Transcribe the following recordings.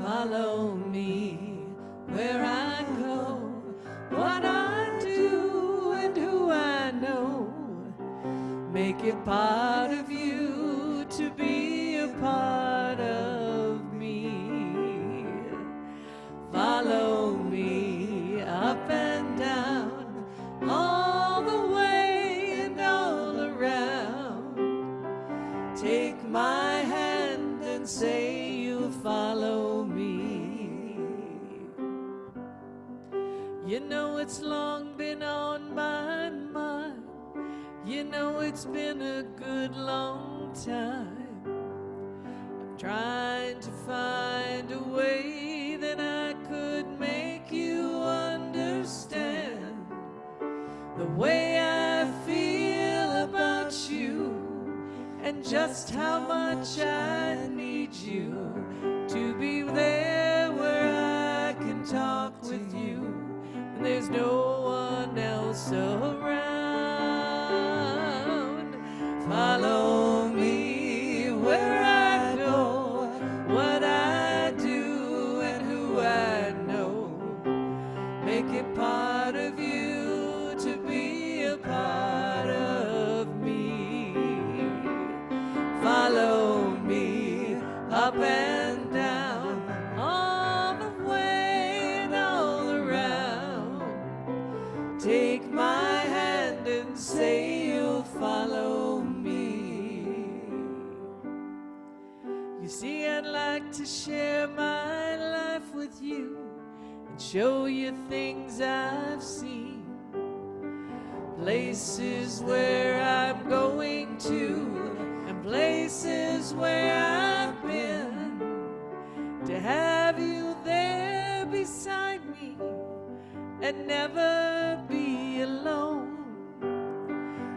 Follow me where I go, what I do and who I know. Make it part of you to be a part of me. Follow me up and down, all the way and all around. Take my hand and say you'll follow me. You know it's long been on my mind. You know it's been a good long time. I'm trying to find a way that I could make you understand the way I feel about you, and just how much I need you to be there where I can talk with you when there's no one else around. Follow me where I go, what I do and who I know. Make it part of you to be a part of me. Follow me up and down, all the way and all around. Take my hand and say you'll follow me. You see, I'd like to share my life with you and show you things I've seen, places where I'm going to, and places where I've been, to have you there beside me and never be alone.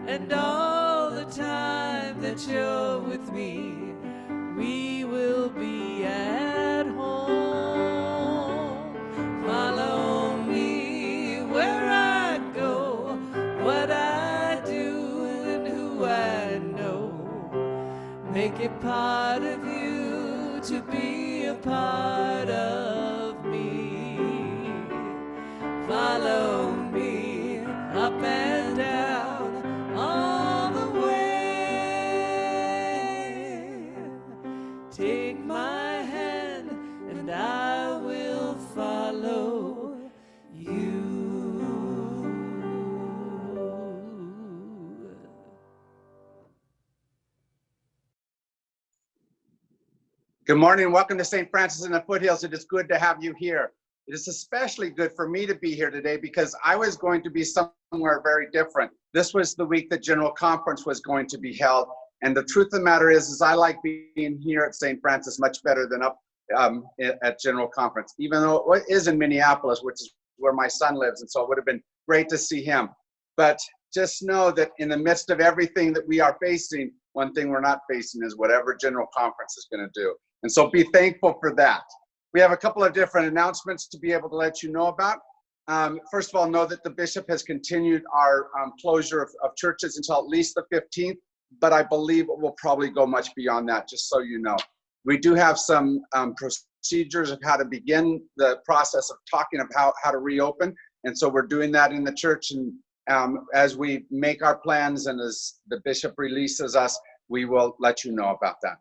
And all the time that you're with me, we will be at home. Follow me where I go, what I do and who I know. Make it part of you to be a part of me. Follow me up and down, all the way. Take my hand and I will follow you. Good morning. Welcome to St. Francis in the Foothills. It is good to have you here. It is especially good for me to be here today because I was going to be somewhere very different. This was the week that General Conference was going to be held. And the truth of the matter is I like being here at St. Francis much better than up at General Conference, even though it is in Minneapolis, which is where my son lives. And so it would have been great to see him. But just know that in the midst of everything that we are facing, one thing we're not facing is whatever General Conference is going to do. And so be thankful for that. We have a couple of different announcements to be able to let you know about. First of all, know that the bishop has continued our closure of churches until at least the 15th, but I believe it will probably go much beyond that, just so you know. We do have some procedures of how to begin the process of talking about how to reopen, and so we're doing that in the church, and as we make our plans and as the bishop releases us, we will let you know about that.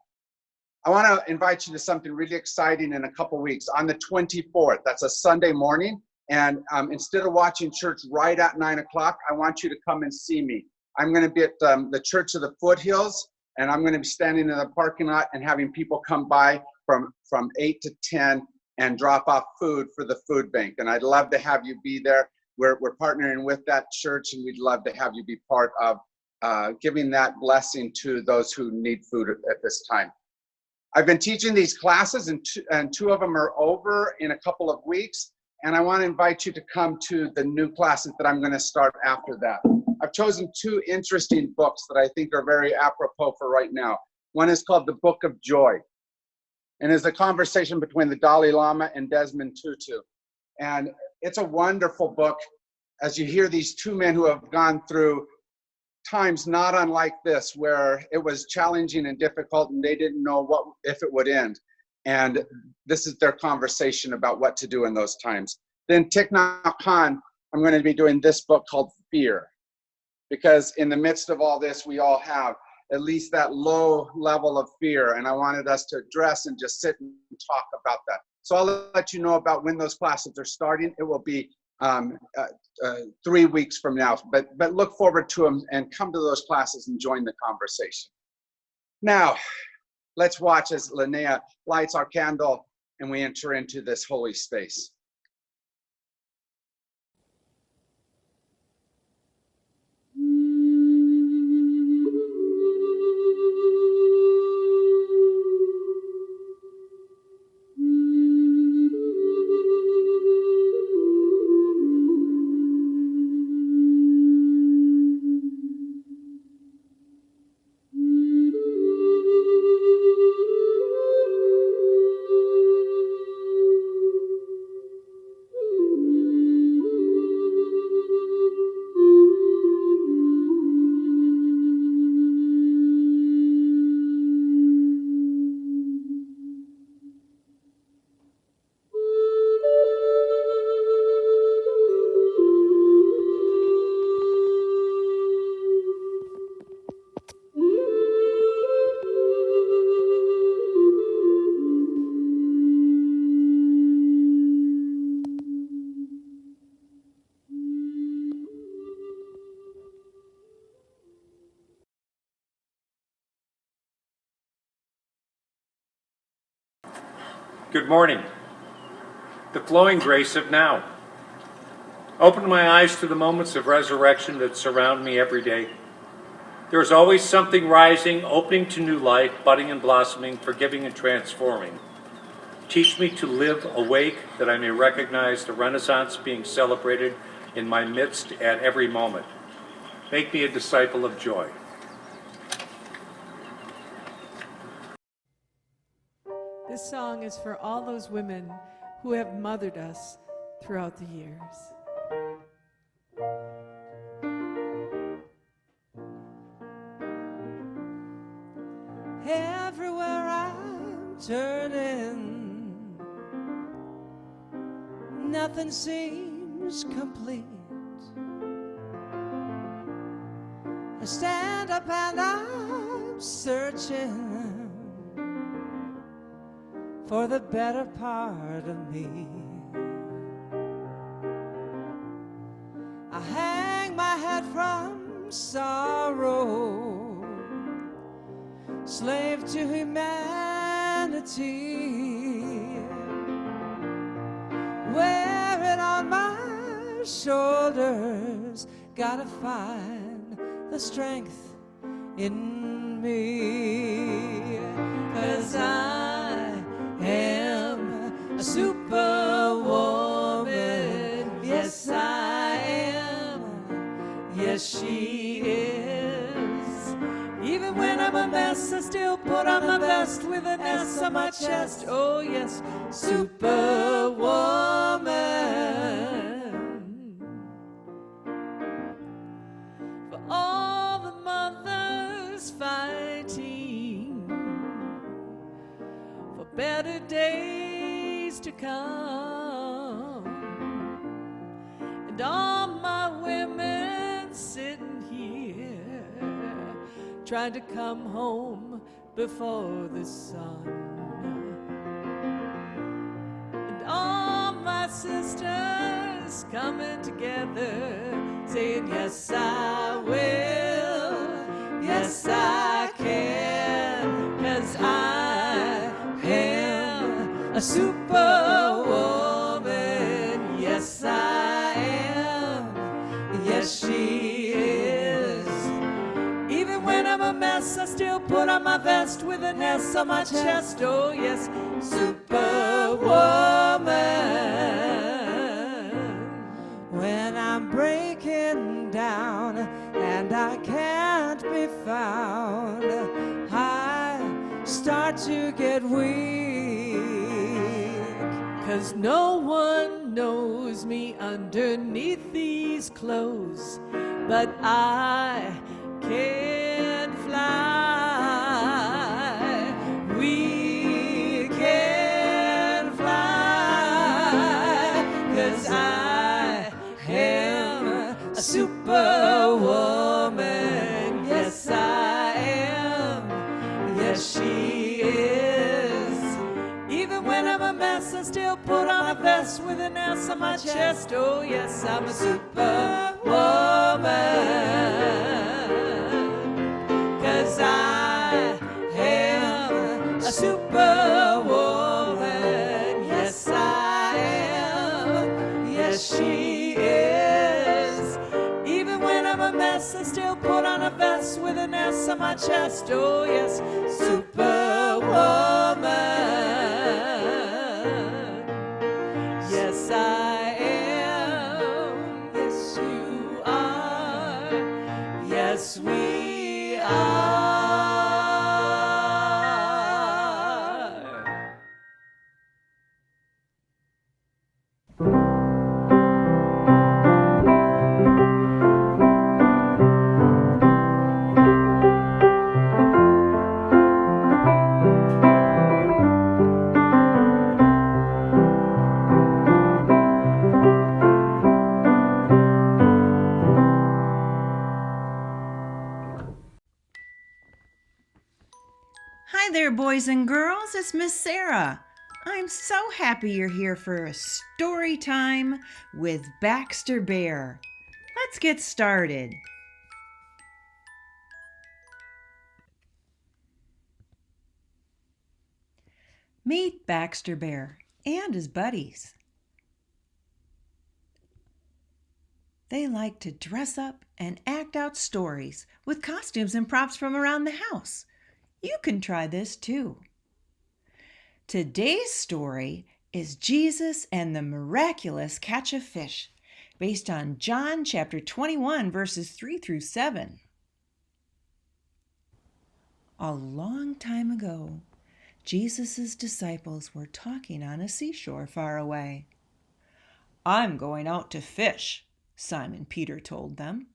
I want to invite you to something really exciting in a couple weeks. On the 24th, that's a Sunday morning, and instead of watching church right at 9 o'clock, I want you to come and see me. I'm going to be at the Church of the Foothills, and I'm going to be standing in the parking lot and having people come by from 8 to 10 and drop off food for the food bank. And I'd love to have you be there. We're partnering with that church, and we'd love to have you be part of giving that blessing to those who need food at this time. I've been teaching these classes, and two of them are over in a couple of weeks, and I want to invite you to come to the new classes that I'm going to start after that. I've chosen two interesting books that I think are very apropos for right now. One is called The Book of Joy, and is a conversation between the Dalai Lama and Desmond Tutu. And it's a wonderful book. as you hear these two men who have gone through times not unlike this, where it was challenging and difficult and they didn't know if it would end. And this is their conversation about what to do in those times. Then Thich Nhat Hanh, I'm going to be doing this book called Fear, because in the midst of all this, we all have at least that low level of fear. And I wanted us to address and just sit and talk about that. So I'll let you know about when those classes are starting. It will be 3 weeks from now, but look forward to them and come to those classes and join the conversation. Now, let's watch as Linnea lights our candle and we enter into this holy space. Good morning. The flowing grace of now. Open my eyes to the moments of resurrection that surround me every day. There is always something rising, opening to new life, budding and blossoming, forgiving and transforming. Teach me to live awake that I may recognize the Renaissance being celebrated in my midst at every moment. Make me a disciple of joy. This song is for all those women who have mothered us throughout the years. Everywhere I'm turning, nothing seems complete. I stand up and I'm searching for the better part of me. I hang my head from sorrow, slave to humanity, wear it on my shoulders, gotta find the strength in me, 'cause I am a superwoman. Yes, I am. Yes, she is. Even when I'm a mess, I still put on my vest with an S on my chest. Oh, yes, superwoman. For all the mothers fighting better days to come, and all my women sitting here trying to come home before the sun, and all my sisters coming together saying yes I will, yes I can, 'cause I am a superwoman. Yes, I am. Yes, she is. Even when I'm a mess, I still put on my vest with an S on my chest. Oh, yes, superwoman. When I'm breaking down and I can't be found, I start to get weak, 'cause no one knows me underneath these clothes, but I can fly. We can fly, 'cause I am a superwoman. Yes, I am. Yes, she is. Even when I'm a mess, I still put on a vest with an S on my chest. Oh, yes, I'm a superwoman. 'Cause I am a superwoman. Yes, I am. Yes, she is. Even when I'm a mess, I still put on a vest with an S on my chest. Oh, yes, superwoman. Yes, I am. Yes, you are. Yes, we are. Hi there, boys and girls. It's Miss Sarah. I'm so happy you're here for a story time with Baxter Bear. Let's get started. Meet Baxter Bear and his buddies. They like to dress up and act out stories with costumes and props from around the house. You can try this too. Today's story is Jesus and the Miraculous Catch of Fish, based on John chapter 21, verses 3 through 7. A long time ago, Jesus' disciples were talking on a seashore far away. "I'm going out to fish," Simon Peter told them.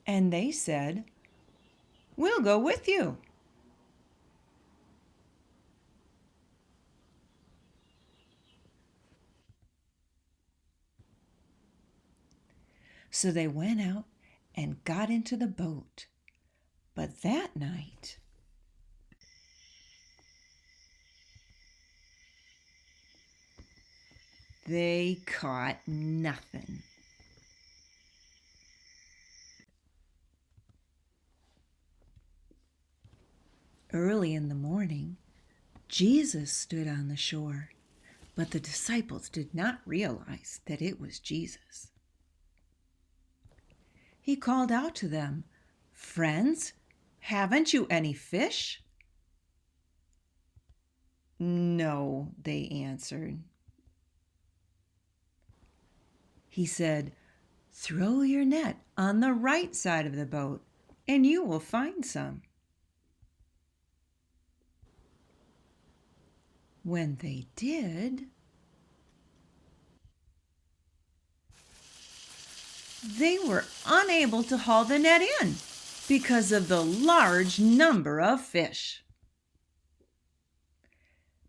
And they said, "We'll go with you." So they went out and got into the boat. But that night, they caught nothing. Early in the morning, Jesus stood on the shore, but the disciples did not realize that it was Jesus. He called out to them, "Friends, haven't you any fish?" "No," they answered. He said, "Throw your net on the right side of the boat, and you will find some." When they did, they were unable to haul the net in because of the large number of fish.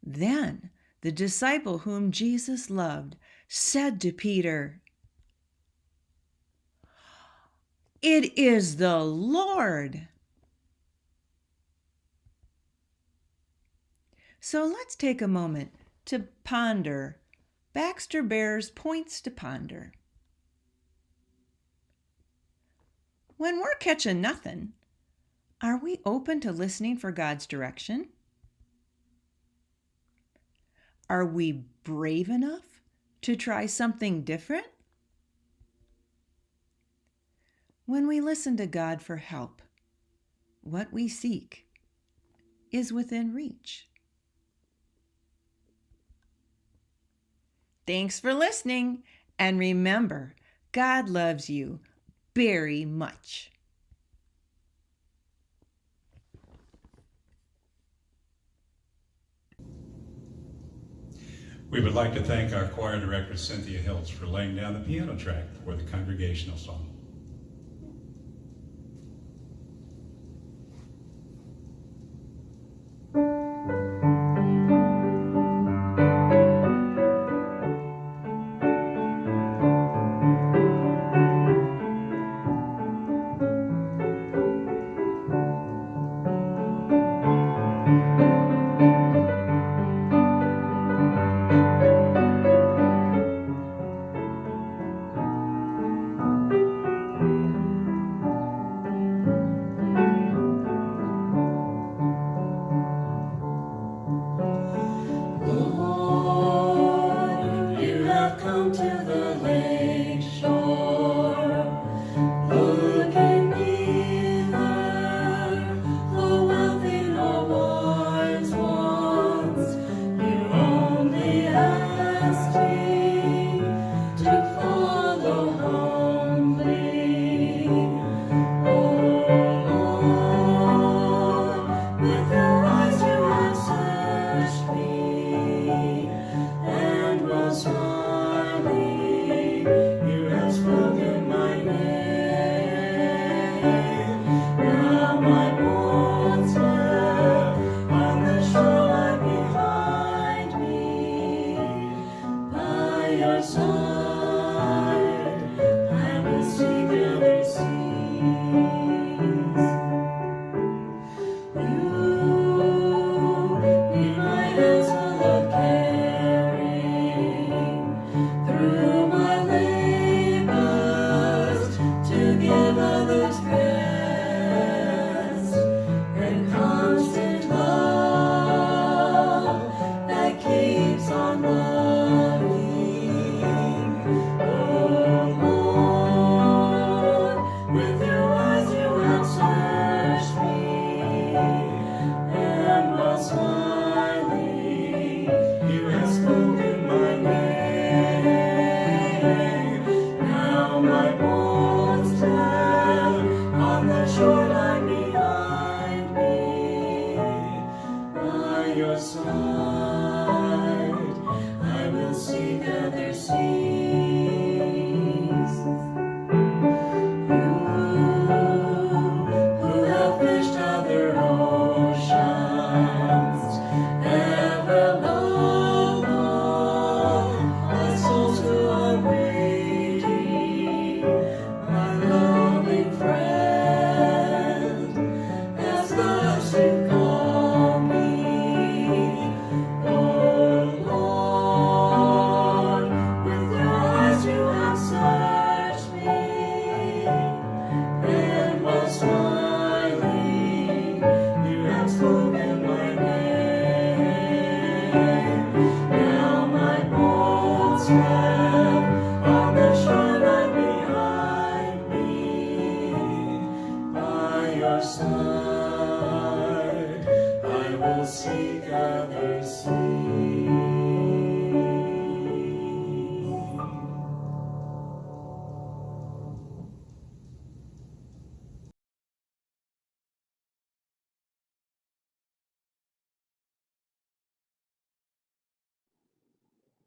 Then the disciple whom Jesus loved said to Peter, "It is the Lord." So let's take a moment to ponder Baxter Bear's points to ponder. When we're catching nothing, are we open to listening for God's direction? Are we brave enough to try something different? When we listen to God for help, what we seek is within reach. Thanks for listening, and remember, God loves you very much. We would like to thank our choir director, Cynthia Hiltz, for laying down the piano track for the congregational song.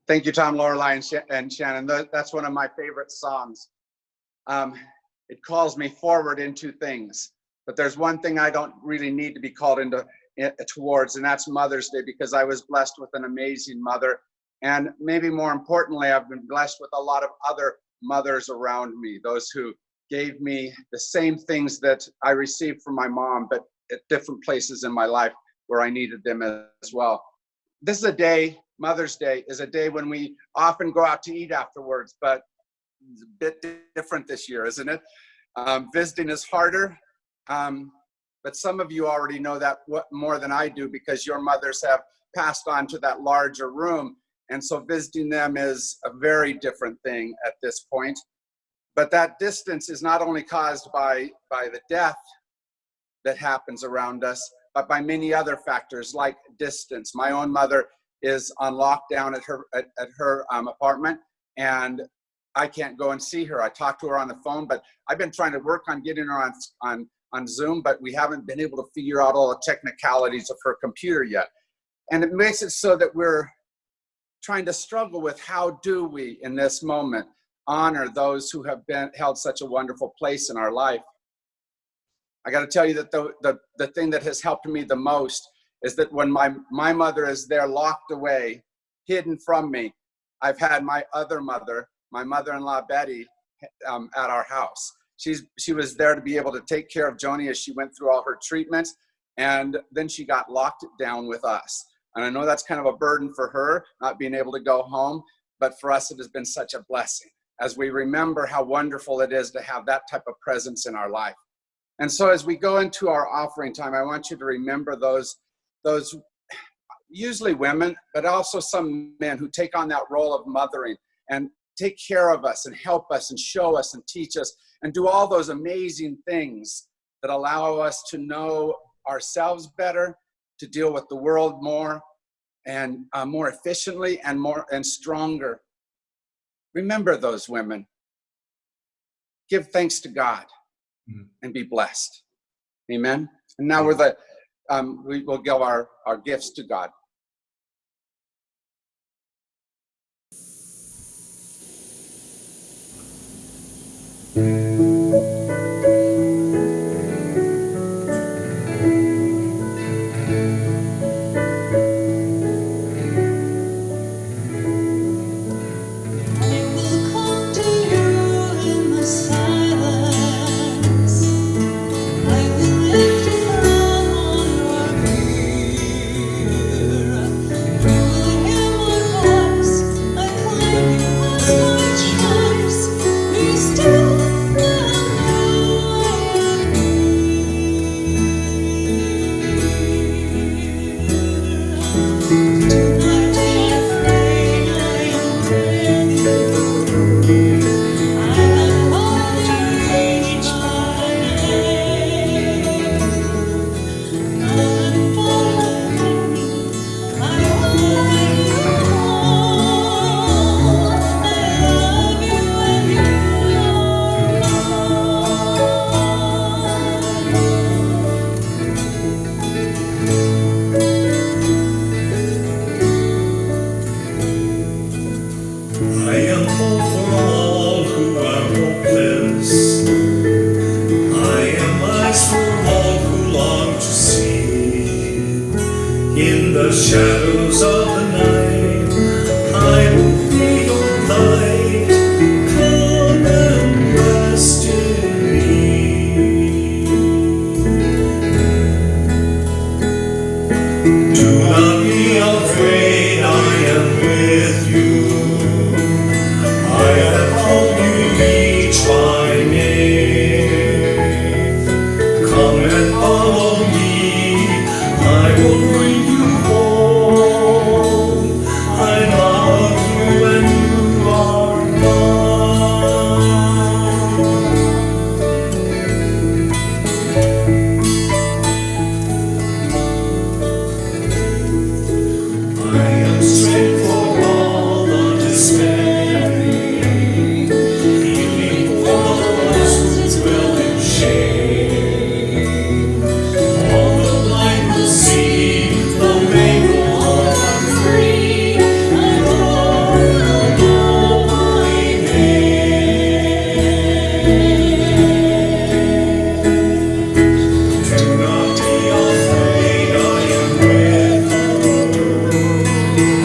Thank you, Tom, Lorelei, and Shannon. That's one of my favorite songs. It calls me forward into things, but there's one thing I don't really need to be called towards, and that's Mother's Day, because I was blessed with an amazing mother. And maybe more importantly, I've been blessed with a lot of other mothers around me, those who gave me the same things that I received from my mom, but at different places in my life where I needed them as well. This is a day, Mother's Day is a day when we often go out to eat afterwards, but it's a bit different this year, isn't it? Visiting is harder, but some of you already know that more than I do, because your mothers have passed on to that larger room. And so visiting them is a very different thing at this point. But that distance is not only caused by the death that happens around us, but by many other factors like distance. My own mother is on lockdown at her apartment, and I can't go and see her. I talk to her on the phone, but I've been trying to work on getting her on Zoom, but we haven't been able to figure out all the technicalities of her computer yet. And it makes it so that we're trying to struggle with how do we, in this moment, honor those who have held such a wonderful place in our life. I got to tell you that the thing that has helped me the most is that when my mother is there locked away, hidden from me, I've had my other mother, my mother-in-law Betty, at our house. She was there to be able to take care of Joni as she went through all her treatments, and then she got locked down with us. And I know that's kind of a burden for her, not being able to go home, but for us it has been such a blessing as we remember how wonderful it is to have that type of presence in our life. And so as we go into our offering time, I want you to remember those usually women, but also some men who take on that role of mothering and take care of us and help us and show us and teach us and do all those amazing things that allow us to know ourselves better, to deal with the world more and more efficiently and stronger. Remember those women. Give thanks to God and be blessed. Amen. And now we will give our gifts to God. Shadows of the night, I will be your light. Come and rest in me. Do not be afraid, I am with you. I have called you each by name. Come and follow me, I will bring you home. I love you and you are mine. I am strength for all the despairing, healing for those who dwell in shame. All the blind will see, the lame will walk free, and all will know my name. Do not be afraid, I am with you.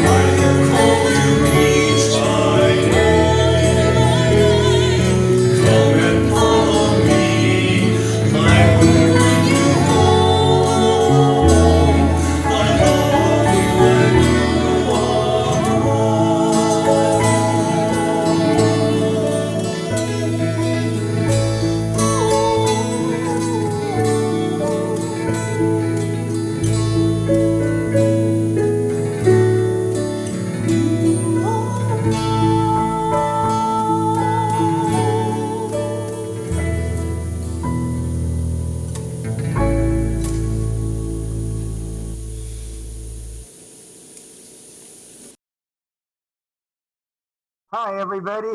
I have called you each by name. Come and follow me, I will bring you home. I love you and you are Hi, everybody.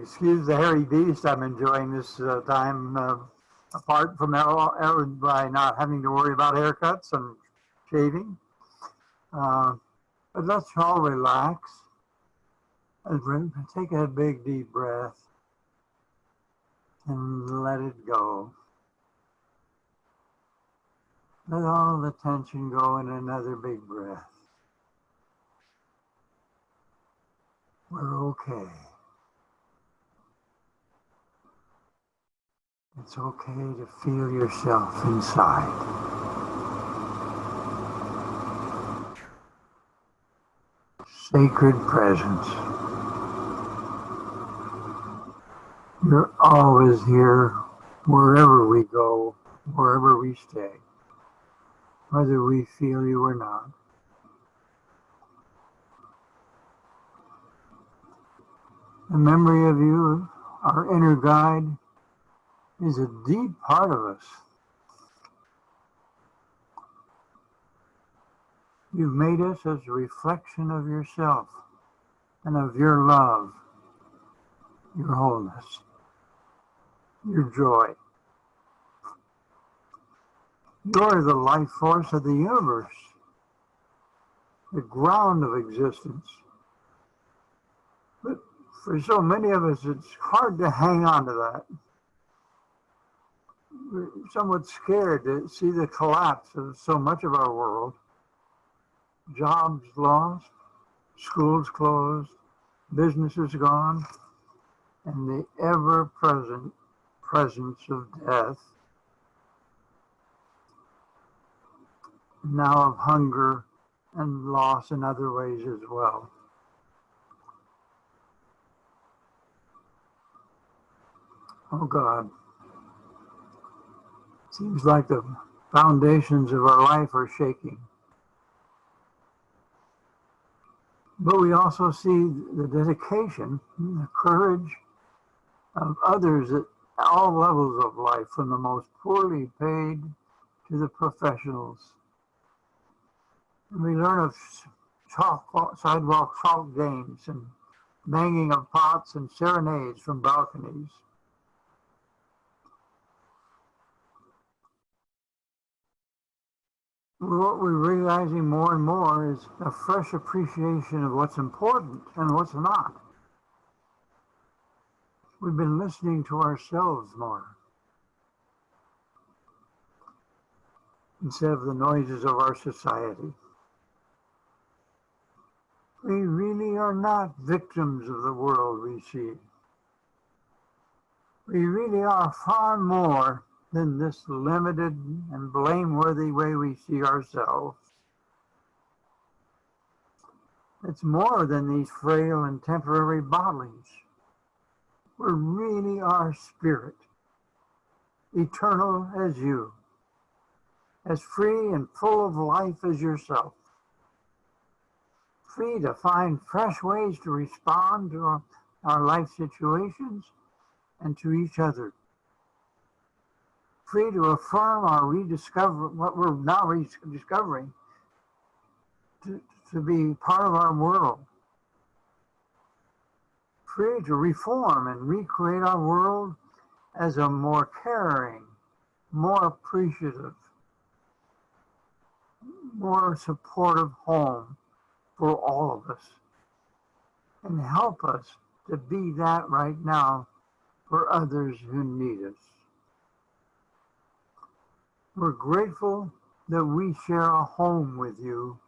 Excuse the hairy beast. I'm enjoying this time apart from everybody not having to worry about haircuts and shaving. But let's all relax and take a big deep breath and let it go. Let all the tension go in another big breath. We're okay. It's okay to feel yourself inside. Sacred presence. You're always here, wherever we go, wherever we stay, whether we feel you or not. The memory of you, our inner guide, is a deep part of us. You've made us as a reflection of yourself and of your love, your wholeness, your joy. You're the life force of the universe, the ground of existence. But for so many of us, it's hard to hang on to that. We're somewhat scared to see the collapse of so much of our world. Jobs lost, schools closed, businesses gone, and the ever-present presence of death, now of hunger and loss in other ways as well. Oh God, seems like the foundations of our life are shaking. But we also see the dedication, the courage of others at all levels of life, from the most poorly paid to the professionals. And we learn of sidewalk chalk games and banging of pots and serenades from balconies. What we're realizing more and more is a fresh appreciation of what's important and what's not. We've been listening to ourselves more instead of the noises of our society. We really are not victims of the world we see. We really are far more than this limited and blameworthy way we see ourselves. It's more than these frail and temporary bodies. We really are spirit, eternal as you, as free and full of life as yourself, free to find fresh ways to respond to our life situations and to each other, free to affirm our what we're now rediscovering to be part of our world, free to reform and recreate our world as a more caring, more appreciative, more supportive home for all of us, and help us to be that right now for others who need us. We're grateful that we share a home with you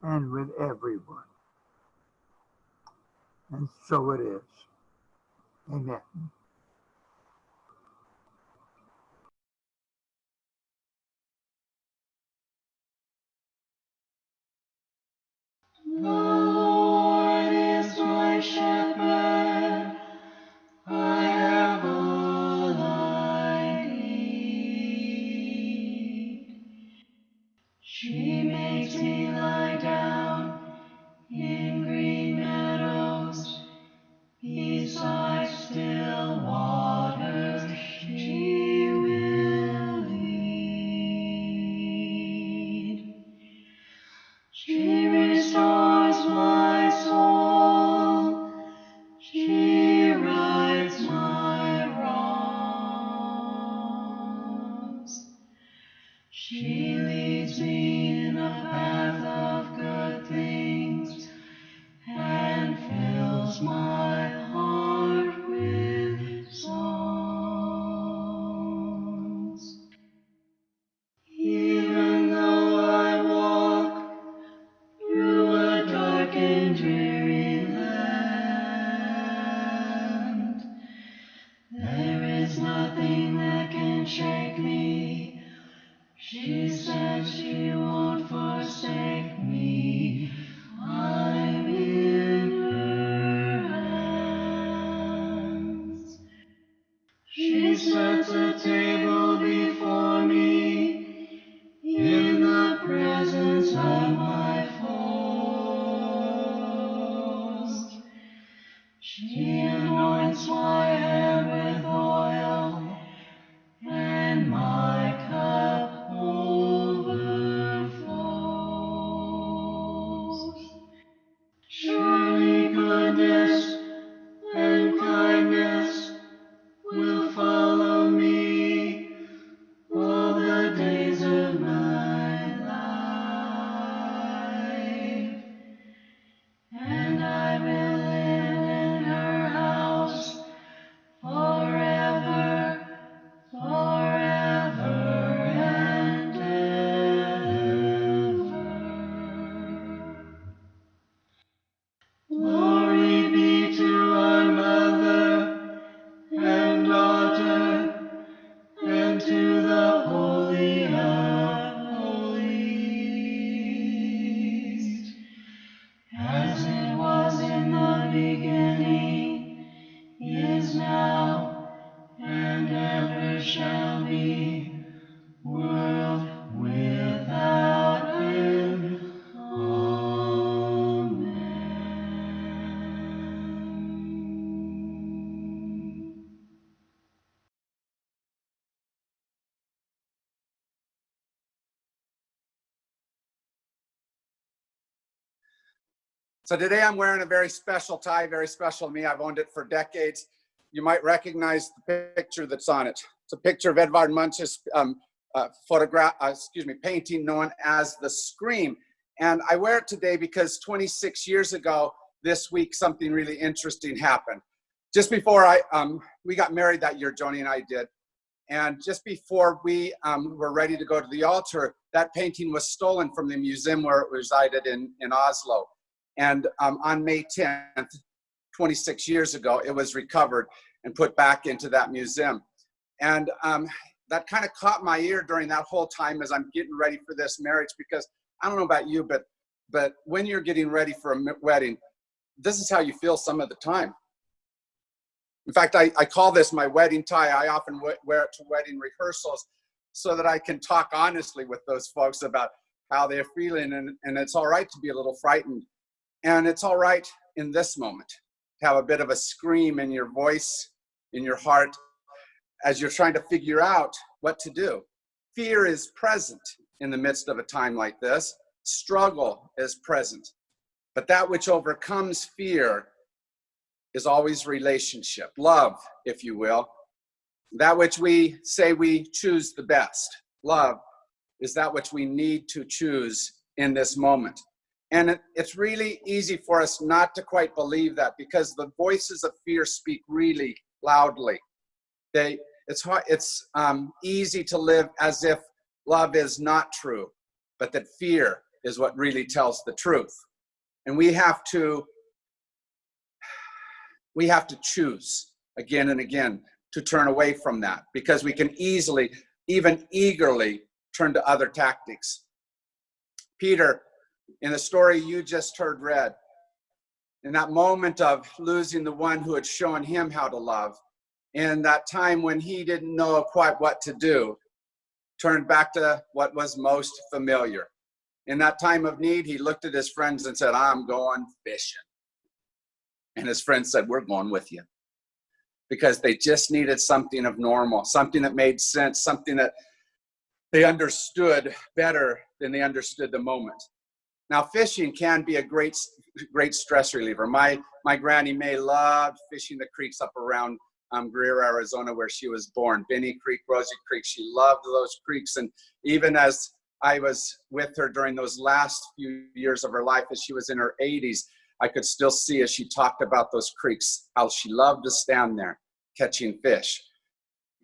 and with everyone. And so it is. Amen. The Lord is my shepherd, I have all I need. She makes me lie down in green meadows, beside still waters she will lead. She restores my soul, she rights my wrongs. She leads me in a path of good. on my foes. She anoints my head with oil, and my cup overflows. Surely goodness and kindness will follow me all the days of my life, and I will live in her house forever, forever and ever. Glory be to our Mother and Daughter, and to the Holy of Holies, as it was in the beginning, is now, and ever shall be, world without end. Amen. So today I'm wearing a very special tie, very special to me. I've owned it for decades. You might recognize the picture that's on it. It's a picture of Edvard Munch's painting known as The Scream. And I wear it today because 26 years ago, this week, something really interesting happened. Just before we got married that year, Joni and I did. And just before we were ready to go to the altar, that painting was stolen from the museum where it resided in Oslo. And on May 10th, 26 years ago, it was recovered and put back into that museum. And that kind of caught my ear during that whole time as I'm getting ready for this marriage, because I don't know about you, but when you're getting ready for a wedding, this is how you feel some of the time. In fact, I call this my wedding tie. I often wear it to wedding rehearsals so that I can talk honestly with those folks about how they're feeling. And it's all right to be a little frightened. And it's all right in this moment to have a bit of a scream in your voice, in your heart, as you're trying to figure out what to do. Fear is present in the midst of a time like this. Struggle is present. But that which overcomes fear is always relationship, love, if you will. That which we say we choose the best, love, is that which we need to choose in this moment. And it's really easy for us not to quite believe that, because the voices of fear speak really loudly. It's easy to live as if love is not true, but that fear is what really tells the truth. And we have to choose again and again to turn away from that, because we can easily, even eagerly, turn to other tactics. Peter, in the story you just heard read, in that moment of losing the one who had shown him how to love, in that time when he didn't know quite what to do, turned back to what was most familiar. In that time of need, he looked at his friends and said, "I'm going fishing." And his friends said, "We're going with you." Because they just needed something of normal, something that made sense, something that they understood better than they understood the moment. Now, fishing can be a great stress reliever. My Granny May loved fishing the creeks up around Greer, Arizona, where she was born. Benny Creek, Rosie Creek. She loved those creeks. And even as I was with her during those last few years of her life, as she was in her 80s, I could still see as she talked about those creeks, how she loved to stand there catching fish.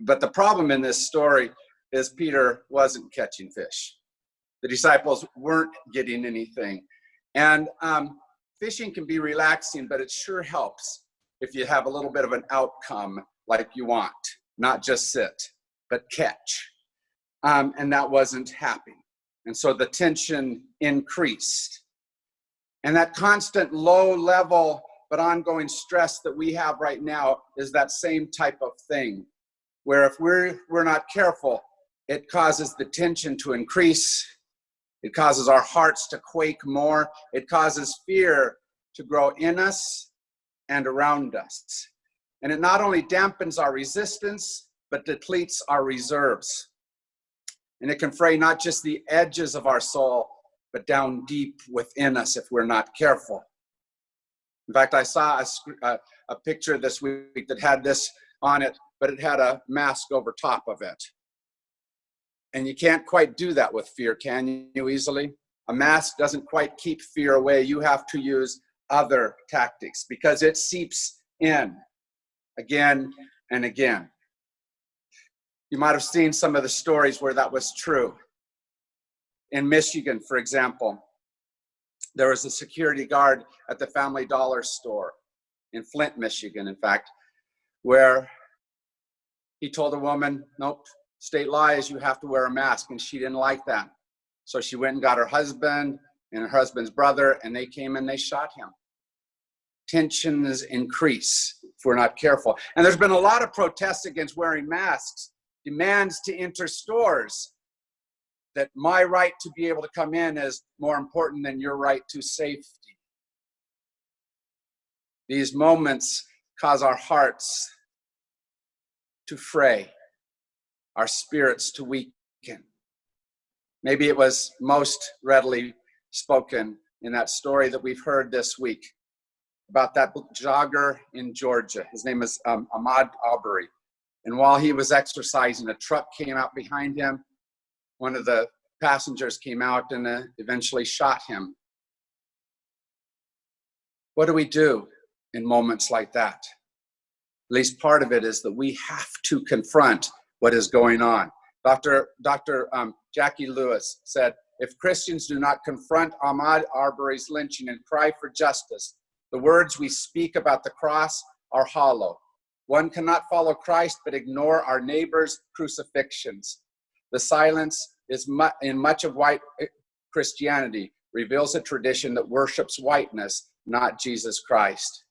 But the problem in this story is Peter wasn't catching fish. The disciples weren't getting anything. And fishing can be relaxing, but it sure helps if you have a little bit of an outcome like you want. Not just sit, but catch. And that wasn't happening. And so the tension increased. And that constant low level but ongoing stress that we have right now is that same type of thing, where if we're not careful, it causes the tension to increase It causes our hearts to quake more. It causes fear to grow in us and around us. And it not only dampens our resistance, but depletes our reserves. And it can fray not just the edges of our soul, but down deep within us if we're not careful. In fact, I saw a picture this week that had this on it, but it had a mask over top of it. And you can't quite do that with fear, can you, easily? A mask doesn't quite keep fear away. You have to use other tactics because it seeps in again and again. You might have seen some of the stories where that was true. In Michigan, for example, there was a security guard at the Family Dollar store in Flint, Michigan, in fact, where he told a woman, nope, state law is you have to wear a mask, and she didn't like that. So she went and got her husband and her husband's brother, and they came and they shot him. Tensions increase if we're not careful. And there's been a lot of protests against wearing masks, demands to enter stores, that my right to be able to come in is more important than your right to safety. These moments cause our hearts to fray, our spirits to weaken. Maybe it was most readily spoken in that story that we've heard this week about that jogger in Georgia. His name is Ahmaud Arbery. And while he was exercising, a truck came out behind him. One of the passengers came out and eventually shot him. What do we do in moments like that? At least part of it is that we have to confront what is going on. Dr. Jackie Lewis said, if Christians do not confront Ahmaud Arbery's lynching and cry for justice, the words we speak about the cross are hollow. One cannot follow Christ but ignore our neighbor's crucifixions. The silence is in much of white Christianity reveals a tradition that worships whiteness, not Jesus Christ.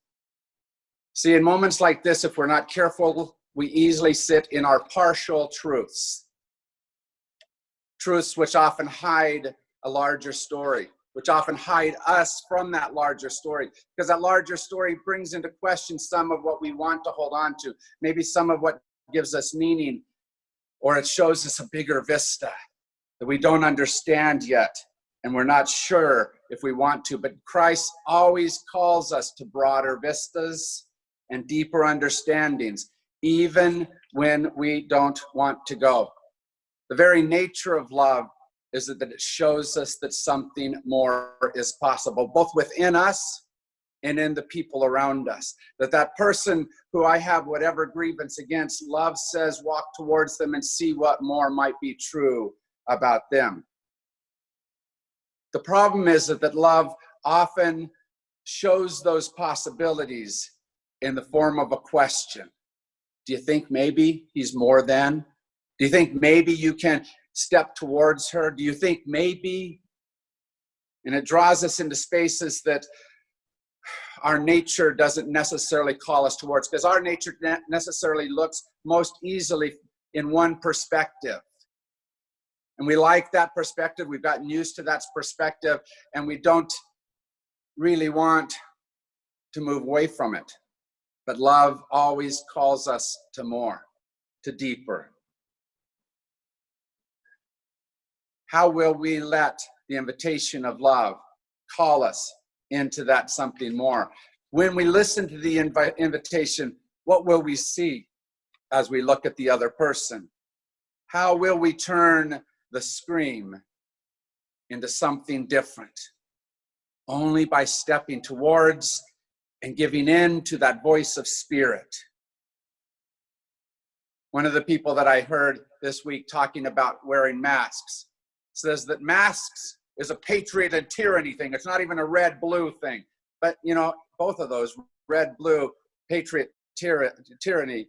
See, in moments like this, if we're not careful, we easily sit in our partial truths. Truths which often hide a larger story, which often hide us from that larger story, because that larger story brings into question some of what we want to hold on to, maybe some of what gives us meaning, or it shows us a bigger vista that we don't understand yet, and we're not sure if we want to. But Christ always calls us to broader vistas and deeper understandings, even when we don't want to go. The very nature of love is that it shows us that something more is possible, both within us and in the people around us. That person who I have whatever grievance against, love says walk towards them and see what more might be true about them. The problem is that love often shows those possibilities in the form of a question. Do you think maybe he's more than? Do you think maybe you can step towards her? Do you think maybe? And it draws us into spaces that our nature doesn't necessarily call us towards, because our nature necessarily looks most easily in one perspective. And we like that perspective. We've gotten used to that perspective, and we don't really want to move away from it. But love always calls us to more, to deeper. How will we let the invitation of love call us into that something more? When we listen to the invitation, what will we see as we look at the other person? How will we turn the scream into something different? Only by stepping towards and giving in to that voice of spirit. One of the people that I heard this week talking about wearing masks says that masks is a patriot and tyranny thing. It's not even a red-blue thing. But, both of those, red-blue, patriot, tyranny,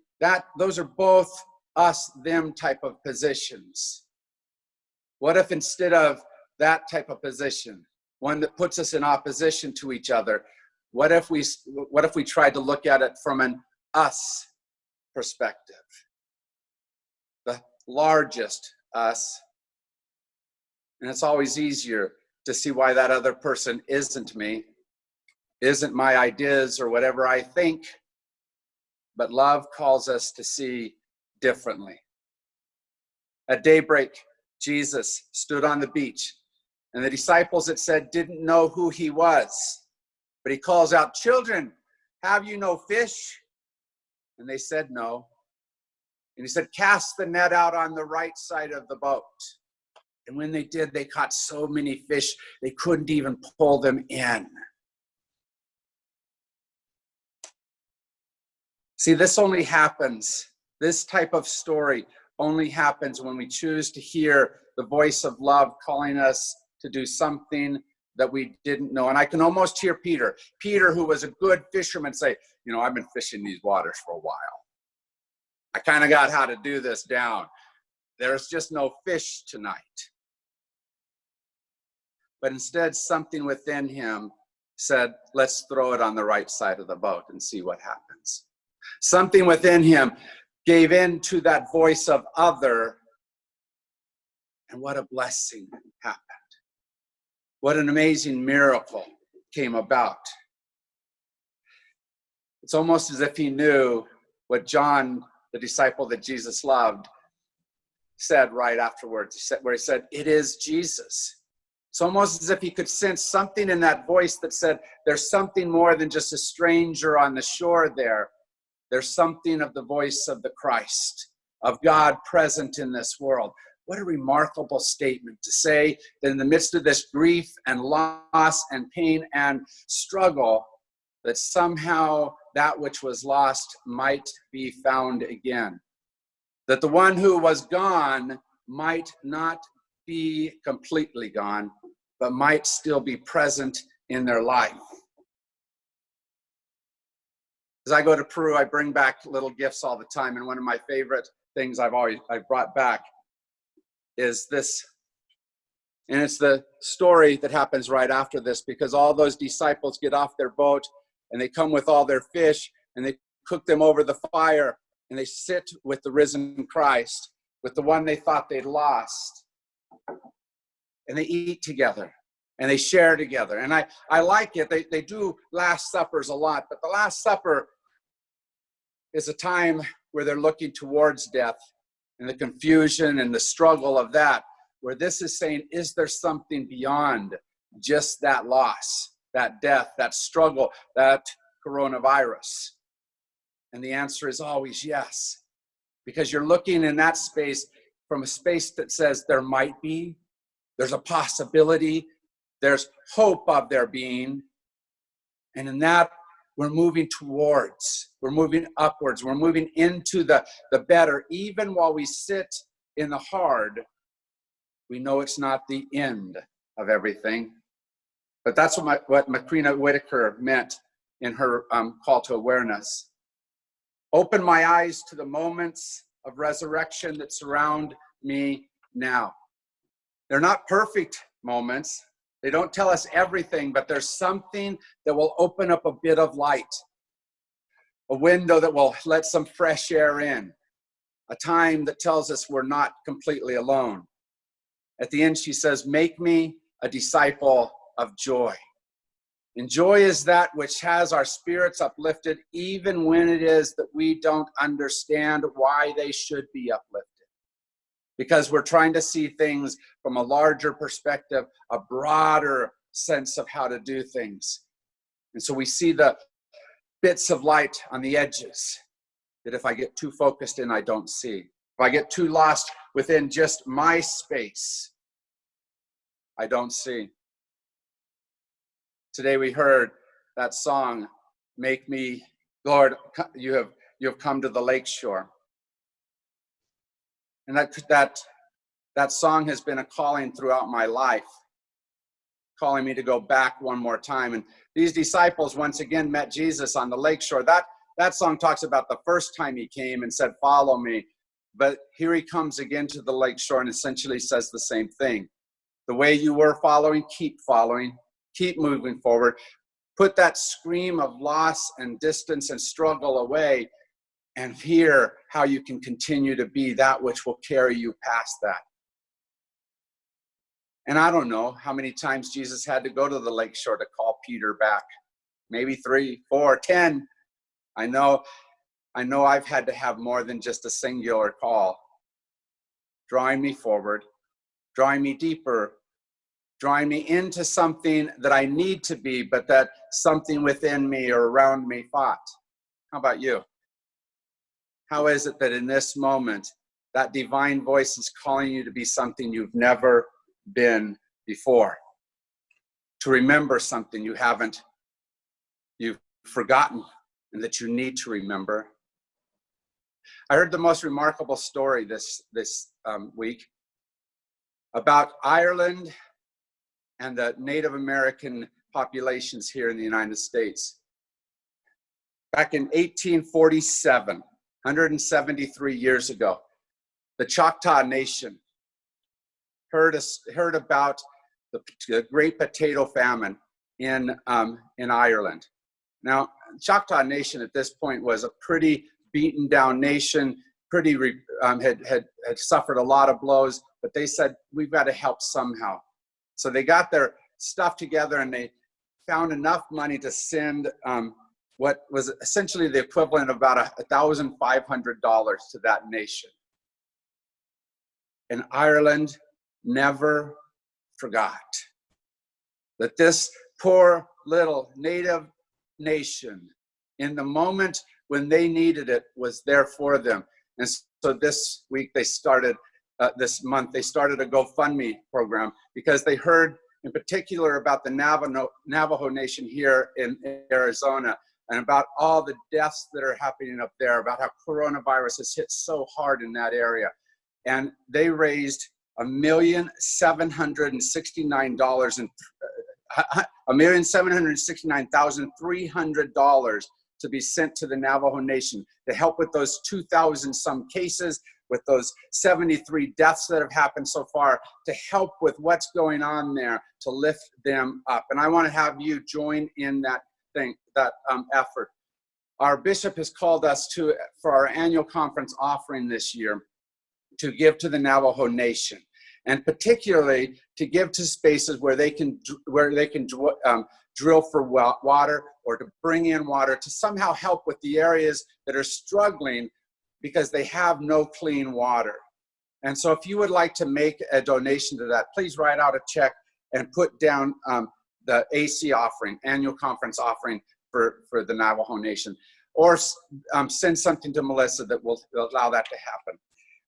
those are both us, them type of positions. What if instead of that type of position, one that puts us in opposition to each other, what if we tried to look at it from an us perspective? The largest us And it's always easier to see why that other person isn't me, isn't my ideas or whatever I think. But love calls us to see differently. At daybreak, Jesus stood on the beach, and the disciples, it said, didn't know who he was. But he calls out, "Children, have you no fish?" And they said no. And he said, "Cast the net out on the right side of the boat." And when they did, they caught so many fish, they couldn't even pull them in. See, this only happens, this type of story only happens when we choose to hear the voice of love calling us to do something that we didn't know. And I can almost hear Peter, who was a good fisherman, say, "I've been fishing these waters for a while. I kind of got how to do this down. There's just no fish tonight." But instead, something within him said, "Let's throw it on the right side of the boat and see what happens." Something within him gave in to that voice of other, and what a blessing happened. What an amazing miracle came about. It's almost as if he knew what John, the disciple that Jesus loved, said right afterwards, where he said, "It is Jesus." It's almost as if he could sense something in that voice that said, there's something more than just a stranger on the shore there. There's something of the voice of the Christ, of God present in this world. What a remarkable statement to say that in the midst of this grief and loss and pain and struggle, that somehow that which was lost might be found again. That the one who was gone might not be completely gone, but might still be present in their life. As I go to Peru, I bring back little gifts all the time, and one of my favorite things I've brought back is this. And it's the story that happens right after this, because all those disciples get off their boat and they come with all their fish and they cook them over the fire and they sit with the risen Christ, with the one they thought they'd lost. And they eat together and they share together. And I like it. They do Last Suppers a lot, but the Last Supper is a time where they're looking towards death and the confusion and the struggle of that, where this is saying, is there something beyond just that loss, that death, that struggle, that coronavirus? And the answer is always yes, because you're looking in that space from a space that says there might be, there's a possibility, there's hope of there being. And in that, we're moving towards, we're moving upwards, we're moving into the better. Even while we sit in the hard, we know it's not the end of everything. But that's what Macrina Whitaker meant in her call to awareness. Open my eyes to the moments of resurrection that surround me now. They're not perfect moments. They don't tell us everything, but there's something that will open up a bit of light, a window that will let some fresh air in, a time that tells us we're not completely alone. At the end, she says, "Make me a disciple of joy." And joy is that which has our spirits uplifted, even when it is that we don't understand why they should be uplifted. Because we're trying to see things from a larger perspective, a broader sense of how to do things. And so we see the bits of light on the edges that if I get too focused in, I don't see. If I get too lost within just my space, I don't see. Today we heard that song, "Make Me, Lord, you have come to the lakeshore." And that song has been a calling throughout my life, calling me to go back one more time. And these disciples once again met Jesus on the lakeshore. That song talks about the first time he came and said, "Follow me." But here he comes again to the lakeshore and essentially says the same thing. The way you were following, keep moving forward. Put that scream of loss and distance and struggle away and hear how you can continue to be that which will carry you past that. And I don't know how many times Jesus had to go to the lakeshore to call Peter back. Maybe 3, 4, 10. I know I've had to have more than just a singular call, drawing me forward, drawing me deeper, drawing me into something that I need to be, but that something within me or around me fought. How about you? How is it that in this moment, that divine voice is calling you to be something you've never been before? To remember something you've forgotten and that you need to remember. I heard the most remarkable story this week about Ireland and the Native American populations here in the United States. Back in 1847, 173 years ago, the Choctaw Nation heard about the Great Potato Famine in Ireland. Now, Choctaw Nation at this point was a pretty beaten down nation, had suffered a lot of blows, but they said, we've got to help somehow. So they got their stuff together and they found enough money to send what was essentially the equivalent of about $1,500 to that nation. And Ireland never forgot that this poor little native nation, in the moment when they needed it, was there for them. And so this week this month they started a GoFundMe program because they heard in particular about the Navajo Nation here in Arizona and about all the deaths that are happening up there, about how coronavirus has hit so hard in that area. And they raised $1,769,300 to be sent to the Navajo Nation to help with those 2,000 some cases, with those 73 deaths that have happened so far, to help with what's going on there, to lift them up. And I want to have you join in that effort. Our bishop has called us for our annual conference offering this year to give to the Navajo Nation, and particularly to give to spaces where they can drill for water, or to bring in water to somehow help with the areas that are struggling because they have no clean water. And so if you would like to make a donation to that, please write out a check and put down the AC offering, annual conference offering for the Navajo Nation, or send something to Melissa that will allow that to happen.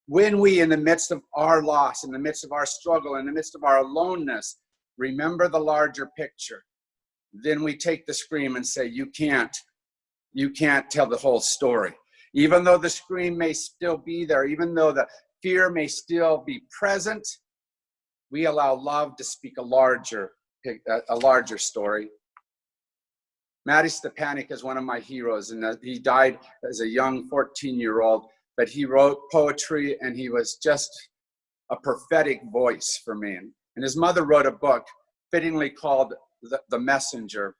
When we, in the midst of our loss, in the midst of our struggle, in the midst of our aloneness, remember the larger picture, then we take the scream and say, you can't tell the whole story. Even though the scream may still be there, even though the fear may still be present, we allow love to speak a larger story. Matty Stepanek is one of my heroes, and he died as a young 14-year-old, but he wrote poetry, and he was just a prophetic voice for me. And his mother wrote a book fittingly called The Messenger.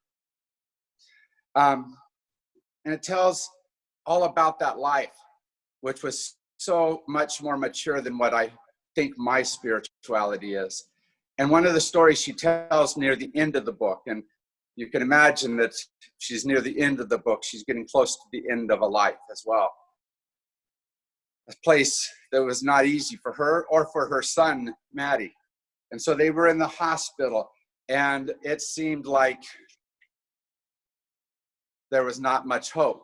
And it tells all about that life, which was so much more mature than what I think my spirituality is. And one of the stories she tells near the end of the book, and you can imagine that she's near the end of the book, she's getting close to the end of a life as well. A place that was not easy for her or for her son, Matty. And so they were in the hospital, and it seemed like there was not much hope.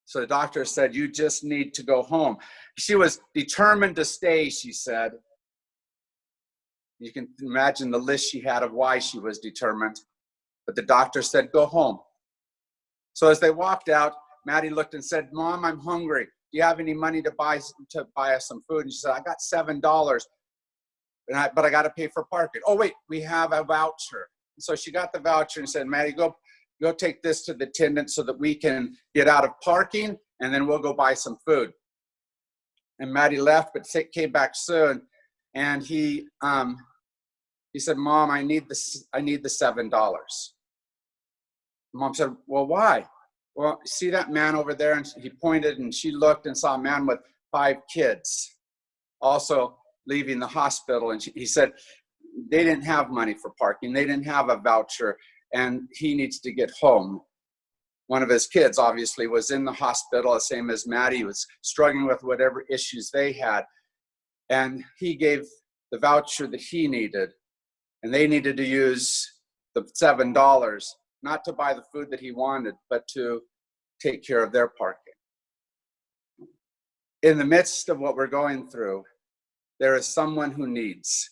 So the doctor said, you just need to go home. She was determined to stay, she said. You can imagine the list she had of why she was determined. But the doctor said, go home. So as they walked out, Matty looked and said, Mom, I'm hungry. Do you have any money to buy us some food? And she said, I got $7, but I got to pay for parking. Oh, wait, we have a voucher. So she got the voucher and said, Matty, go take this to the attendant so that we can get out of parking, and then we'll go buy some food. And Matty left, but came back soon, and he said, Mom, I need the $7. Mom said, well, why? Well, see that man over there? And he pointed, and she looked and saw a man with 5 kids also leaving the hospital. And he said, they didn't have money for parking. They didn't have a voucher, and he needs to get home. One of his kids obviously was in the hospital, the same as Maddie, was struggling with whatever issues they had. And he gave the voucher that he needed, and they needed to use the $7, not to buy the food that he wanted, but to take care of their parking. In the midst of what we're going through, there is someone who needs.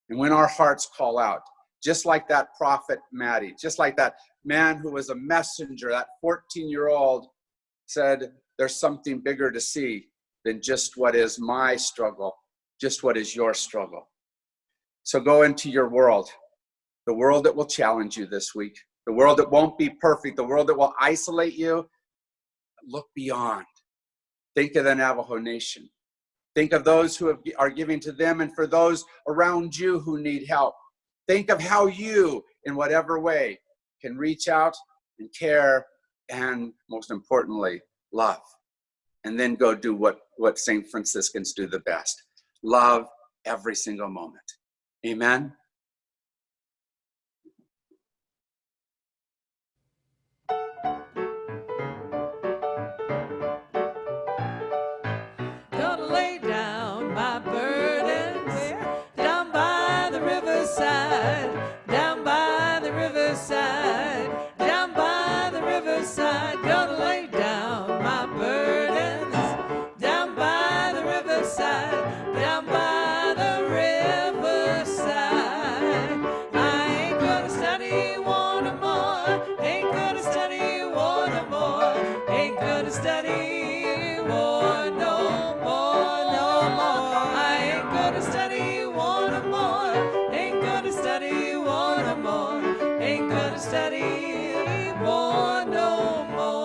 And when our hearts call out, just like that prophet Maddie, just like that man who was a messenger, that 14-year-old said, there's something bigger to see than just what is my struggle, just what is your struggle. So go into your world, the world that will challenge you this week, the world that won't be perfect, the world that will isolate you. Look beyond. Think of the Navajo Nation. Think of those who are giving to them, and for those around you who need help. Think of how you, in whatever way, can reach out and care and, most importantly, love. And then go do what St. Franciscans do the best. Love every single moment. Amen? Gonna lay down my burdens down by the riverside, down by the riverside, down by the riverside. Gonna lay down my burdens down by the riverside, down by the riverside. I ain't gonna study war no more, ain't gonna study war no more, ain't gonna study war no more, no more. I ain't gonna study war no more, ain't gonna study war no more, ain't gonna study war no more.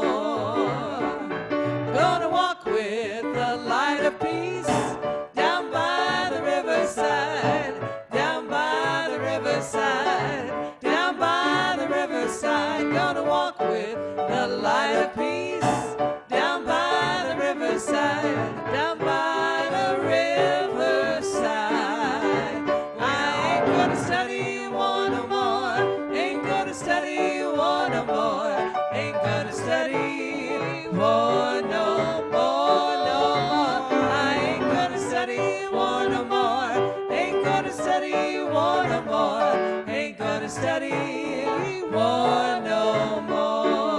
Gonna walk with the light of peace down by the riverside, down by the riverside, down by the riverside. Gonna walk with the light of peace down by the riverside, down by the riverside. I ain't gonna study war no more, ain't gonna study war no more, ain't gonna study war no more, no more. I ain't gonna study war no more, ain't gonna study war no more, ain't gonna study war no more.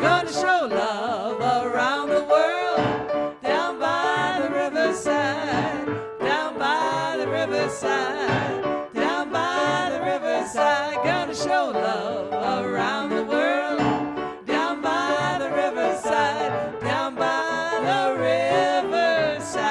Gonna show love around the world, down by the riverside, down by the riverside, down by the riverside. Gonna show love around the world, down by the riverside, down by the riverside.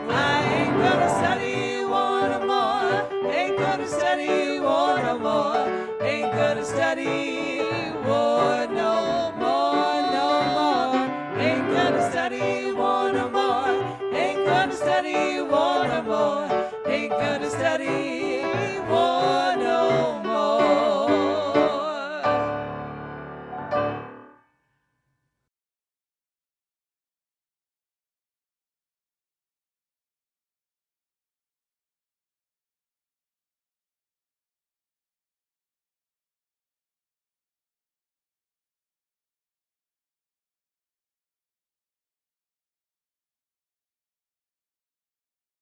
I ain't gonna study war no more, ain't gonna study war no more, ain't gonna study war no more, no more. Ain't gonna study war no more, ain't gonna study war no more, ain't gonna study